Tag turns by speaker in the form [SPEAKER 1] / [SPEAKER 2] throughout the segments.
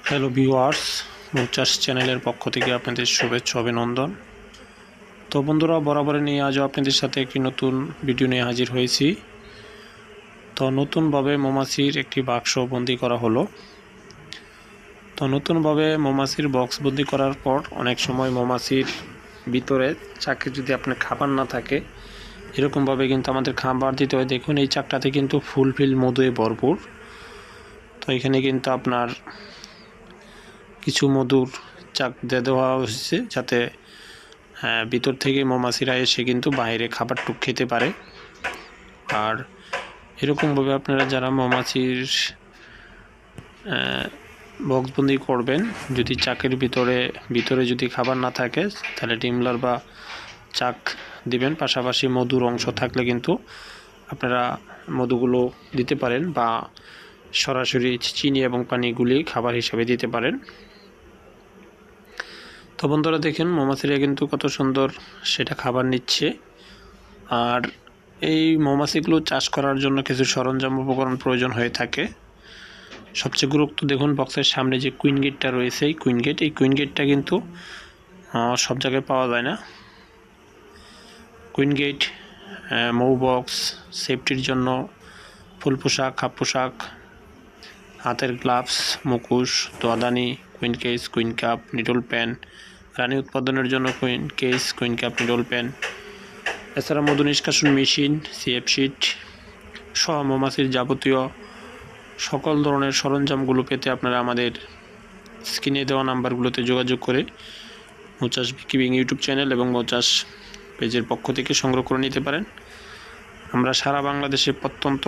[SPEAKER 1] Hello viewers, মৌচাষ চ্যানেলের পক্ষ থেকে আপনাদের শুভেচ্ছা অভিনন্দন। তো বন্ধুরা, বরাবর নিয়ে আজও আপনাদের সাথে একটি নতুন ভিডিও নিয়ে হাজির হয়েছি। তো নতুনভাবে মৌমাছির একটি বাক্স বন্দি করা হলো। তো নতুনভাবে মৌমাছির বক্স বন্দি করার পর অনেক সময় মৌমাছির ভিতরে চাকে যদি আপনার খাবার না থাকে, এরকমভাবে কিন্তু আমাদের খাবার দিতে হয়। দেখুন, এই চাকটাতে কিন্তু ফুলফিল মধুয়ে ভরপুর। তো এখানে কিন্তু আপনার কিছু মধুর চাক দিয়ে দেওয়া হয়েছে, যাতে ভিতর থেকে মৌমাছিরা এসে কিন্তু বাইরে খাবারটুক খেতে পারে। আর এরকমভাবে আপনারা যারা মৌমাছির বক্সবন্দি করবেন, যদি চাকের ভিতরে যদি খাবার না থাকে, তাহলে ডিমলার বা চাক দিবেন। পাশাপাশি মধুর অংশ থাকলে কিন্তু আপনারা মধুগুলো দিতে পারেন, বা সরাসরি চিনি এবং পানি গুলিয়ে খাবার হিসেবে দিতে পারেন। তো বন্ধুরা দেখেন, মৌমাছিরা কিন্তু কত সুন্দর সেটা খাবার নিচ্ছে। আর এই মৌমাছিগুলো চাষ করার জন্য কিছু সরঞ্জাম উপকরণ প্রয়োজন হয়ে থাকে। সবচেয়ে গুরুত্ব দেখুন, বক্সের সামনে যে কুইন গেটটা রয়েছে, এই কুইন গেটটা কিন্তু সব জায়গায় পাওয়া যায় না। কুইন গেট, মৌ বক্স, সেফটির জন্য ফুল পোশাক, হাফ পোশাক, হাতের গ্লাভস, মুখোশ, তোয়াদানি, queen case, queen cup, needle pen, রানী উৎপাদনের জন্য queen case, queen cup, needle pen, এছাড়া মধু নিষ্কাশন মেশিন, সিএফ শিট সহ মৌমাছির যাবতীয় সকল ধরনের সরঞ্জামগুলো পেতে আপনারা আমাদের স্ক্রিনে দেওয়া নাম্বারগুলোতে যোগাযোগ করে মৌচাষ বিকিবিং ইউটিউব চ্যানেল এবং মৌচাষ পেজের পক্ষ থেকে সংগ্রহ করে নিতে পারেন। আমরা সারা বাংলাদেশে প্রত্যন্ত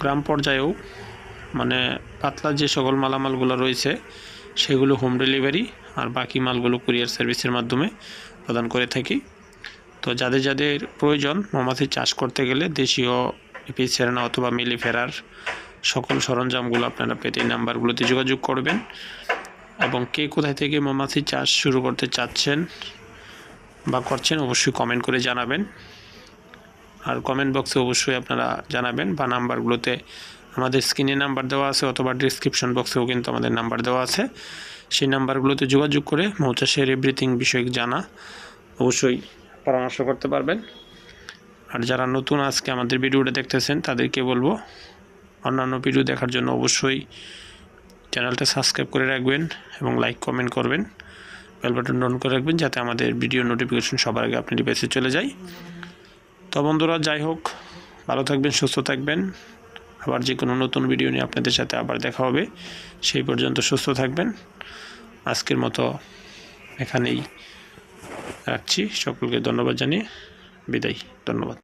[SPEAKER 1] গ্রাম পর্যায়েও পাতলা যে সকল মালামালগুলো রয়েছে সেগুলো হোম ডেলিভারি, আর বাকি মালগুলো কুরিয়ার সার্ভিসের মাধ্যমে প্রদান করে থাকি। তো যাদের প্রয়োজন মৌমাছি চাষ করতে গেলে দেশীয় এপিসেরানা অথবা মিলিফেরার সকল সরঞ্জামগুলো আপনারা পেতে এই নাম্বারগুলোতে যোগাযোগ করবেন। এবং কে কোথায় থেকে মৌমাছি চাষ শুরু করতে চাচ্ছেন বা করছেন অবশ্যই কমেন্ট করে জানাবেন। আর কমেন্ট বক্সে অবশ্যই আপনারা জানাবেন, বা নাম্বারগুলোতে আমাদের স্ক্রিনে নাম্বার দেওয়া আছে, অথবা ডিসক্রিপশন বক্সেও কিন্তু আমাদের নাম্বার দেওয়া আছে। সেই নাম্বারগুলোতে যোগাযোগ করে মৌচাষের এভরিথিং বিষয়ক জানা অবশ্যই পরামর্শ করতে পারবেন। আর যারা নতুন আজকে আমাদের ভিডিওটা দেখতেছেন, তাদেরকে বলবো অন্যান্য ভিডিও দেখার জন্য অবশ্যই চ্যানেলটা সাবস্ক্রাইব করে রাখবেন এবং লাইক কমেন্ট করবেন, বেল বাটন অন করে রাখবেন, যাতে আমাদের ভিডিও নোটিফিকেশন সবার আগে আপনার ডিভাইসে চলে যায়। তো বন্ধুরা, যাই হোক, ভালো থাকবেন, সুস্থ থাকবেন। আবার যে কোনো নতুন ভিডিও নিয়ে আপনাদের সাথে আবার দেখা হবে। সেই পর্যন্ত সুস্থ থাকবেন। আজকের মতো এখানেই রাখছি। সকলকে ধন্যবাদ জানিয়ে বিদায়। ধন্যবাদ।